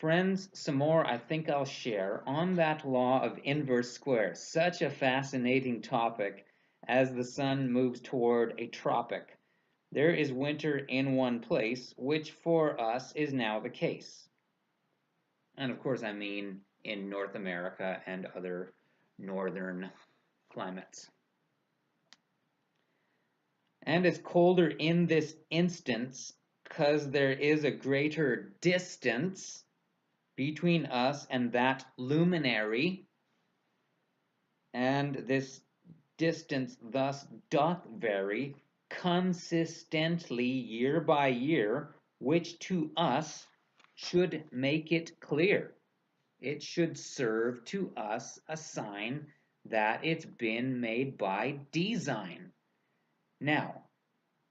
friends, some more I think I'll share on that law of inverse squares. Such a fascinating topic as the sun moves toward a tropic. There is winter in one place, which for us is now the case. And of course, I mean in North America and other northern climates. And it's colder in this instance because there is a greater distance between us and that luminary, and this distance thus doth vary consistently year by year, which to us should make it clear. It should serve to us a sign that it's been made by design. Now,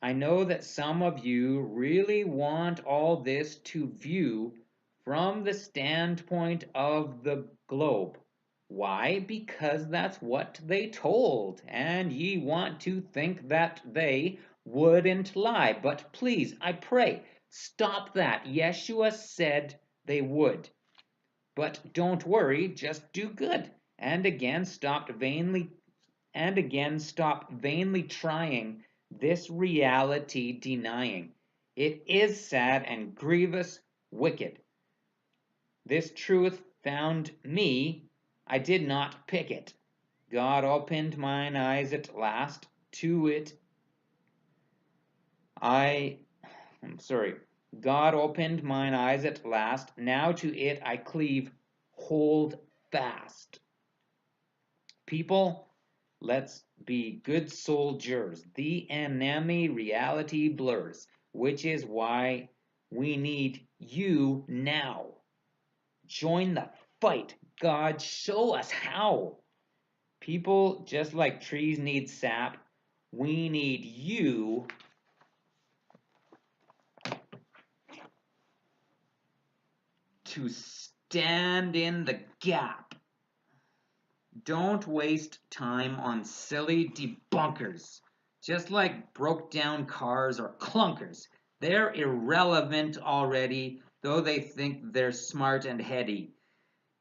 I know that some of you really want all this to view from the standpoint of the globe. Why? Because that's what they told, and ye want to think that they wouldn't lie. But please, I pray, stop that. Yeshua said they would. But don't worry, just do good. And again, stop vainly trying this reality denying. It is sad and grievous wicked. This truth found me, I did not pick it. God opened mine eyes at last to it. God opened mine eyes at last. Now to it I cleave, hold fast. People, let's be good soldiers. The enemy reality blurs, which is why we need you now. Join the fight. God, show us how. People, just like trees need sap, we need you to stand in the gap. Don't waste time on silly debunkers, just like broke down cars or clunkers. They're irrelevant already, though they think they're smart and heady.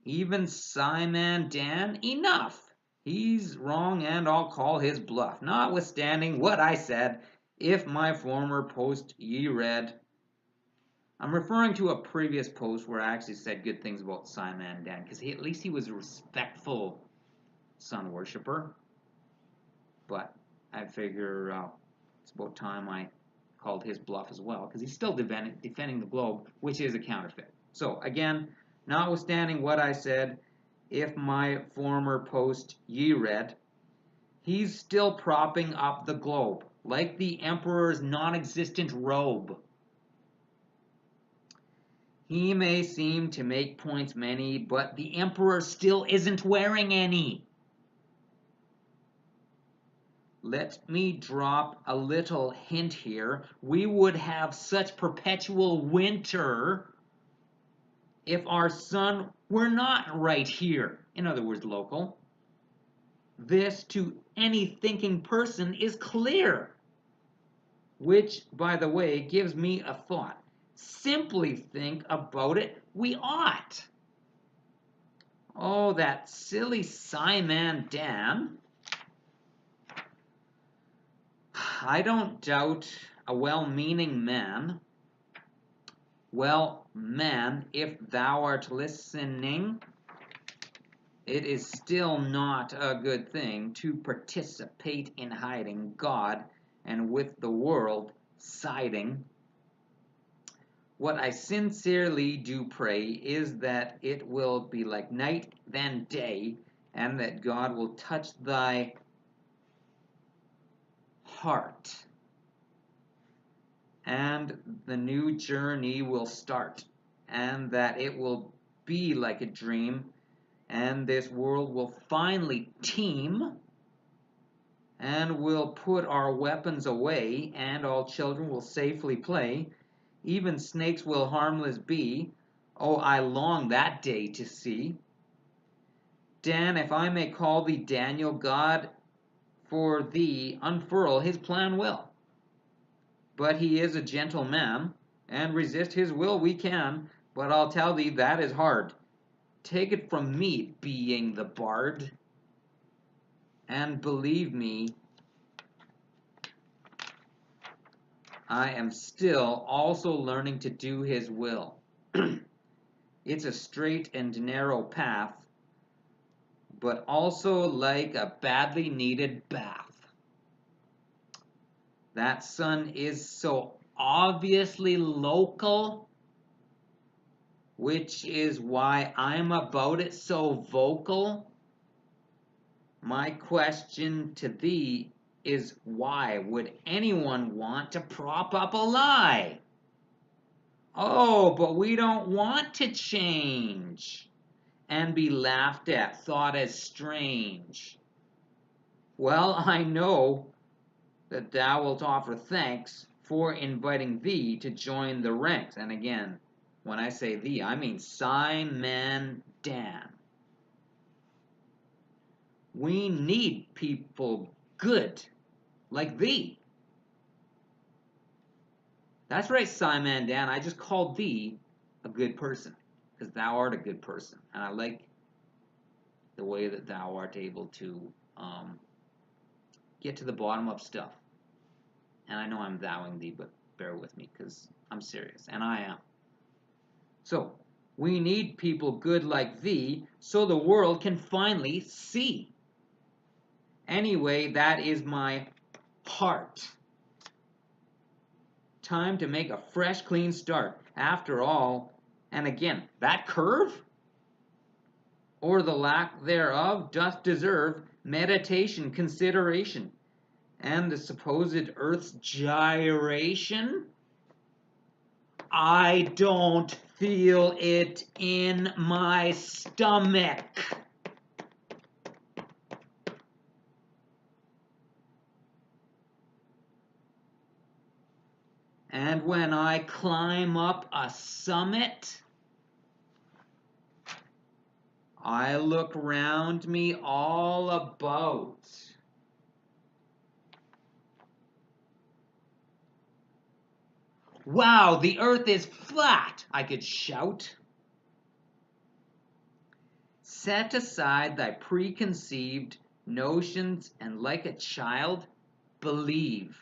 Even Sci-Man Dan, enough. He's wrong and I'll call his bluff, notwithstanding what I said. If my former post ye read. I'm referring to a previous post where I actually said good things about Sci-Man Dan, because at least he was a respectful sun worshiper. But I figure it's about time I called his bluff as well, because he's still defending the globe, which is a counterfeit. So again, notwithstanding what I said, if my former post ye read, he's still propping up the globe, like the emperor's non-existent robe. He may seem to make points many, but the emperor still isn't wearing any. Let me drop a little hint here. We would have such perpetual winter if our sun were not right here. In other words, local. This, to any thinking person, is clear. Which, by the way, gives me a thought. Simply think about it, we ought. Oh, that silly Sci-Man Dan. I don't doubt a well-meaning man. Well, man, if thou art listening, it is still not a good thing to participate in hiding God and with the world siding. What I sincerely do pray is that it will be like night than day, and that God will touch thy heart, and the new journey will start, and that it will be like a dream, and this world will finally teem, and we'll put our weapons away, and all children will safely play. Even snakes will harmless be. Oh, I long that day to see. Dan, if I may call thee Daniel, God for thee unfurl his plan will. But he is a gentle man, and resist his will we can. But I'll tell thee that is hard. Take it from me, being the bard. And believe me, I am still also learning to do his will. It's a straight and narrow path, but also like a badly needed bath. That sun is so obviously local, which is why I'm about it so vocal. My question to thee is, why would anyone want to prop up a lie? Oh, but we don't want to change and be laughed at, thought as strange. Well, I know that thou wilt offer thanks for inviting thee to join the ranks. And again, when I say thee, I mean Sci-Man Dan. We need people good like thee. That's right, Sci-Man Dan. I just called thee a good person because thou art a good person. And I like the way that thou art able to get to the bottom of stuff. And I know I'm thouing thee, but bear with me because I'm serious, and I am. So, we need people good like thee so the world can finally see. Anyway, that is my heart. Time to make a fresh, clean start. After all, and again, that curve, or the lack thereof, doth deserve meditation, consideration. And the supposed Earth's gyration? I don't feel it in my stomach. And when I climb up a summit, I look round me all about. Wow, the earth is flat, I could shout. Set aside thy preconceived notions and like a child, believe.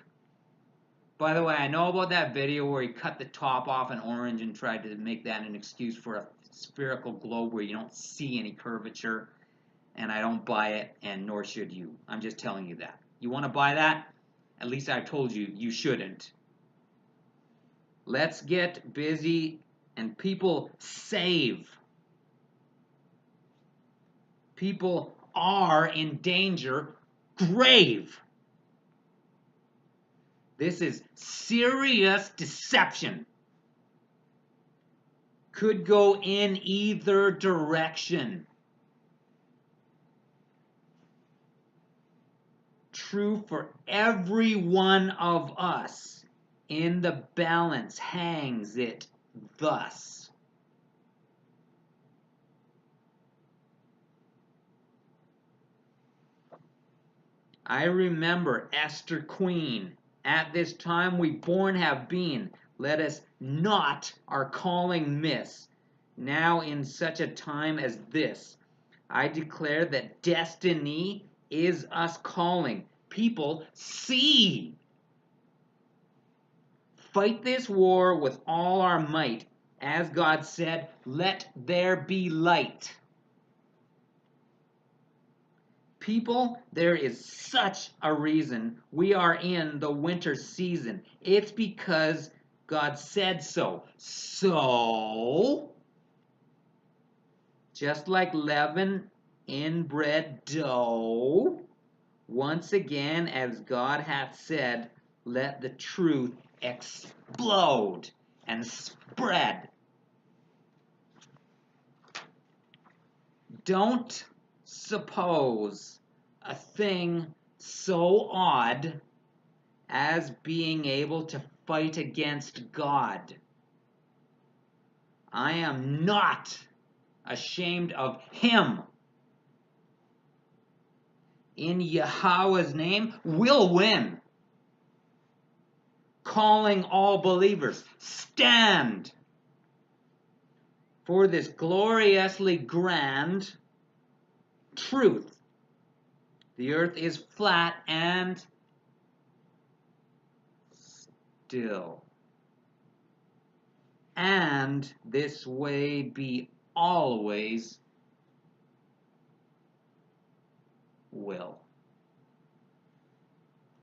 By the way, I know about that video where he cut the top off an orange and tried to make that an excuse for a spherical globe where you don't see any curvature, and I don't buy it, and nor should you. I'm just telling you that. You want to buy that? At least I told you you shouldn't. Let's get busy and people save. People are in danger, grave. This is serious deception. Could go in either direction. True for every one of us. In the balance hangs it thus. I remember Esther Queen. At this time we born have been. Let us not our calling miss. Now in such a time as this, I declare that destiny is us calling. People, see! Fight this war with all our might. As God said, let there be light. People, there is such a reason we are in the winter season. It's because God said so. So, just like leaven in bread dough, once again, as God hath said, let the truth explode and spread. Don't suppose a thing so odd as being able to fight against God. I am not ashamed of Him. In Yahweh's name, we'll win. Calling all believers, stand. for this gloriously grand truth. The earth is flat and still. And this way be always will.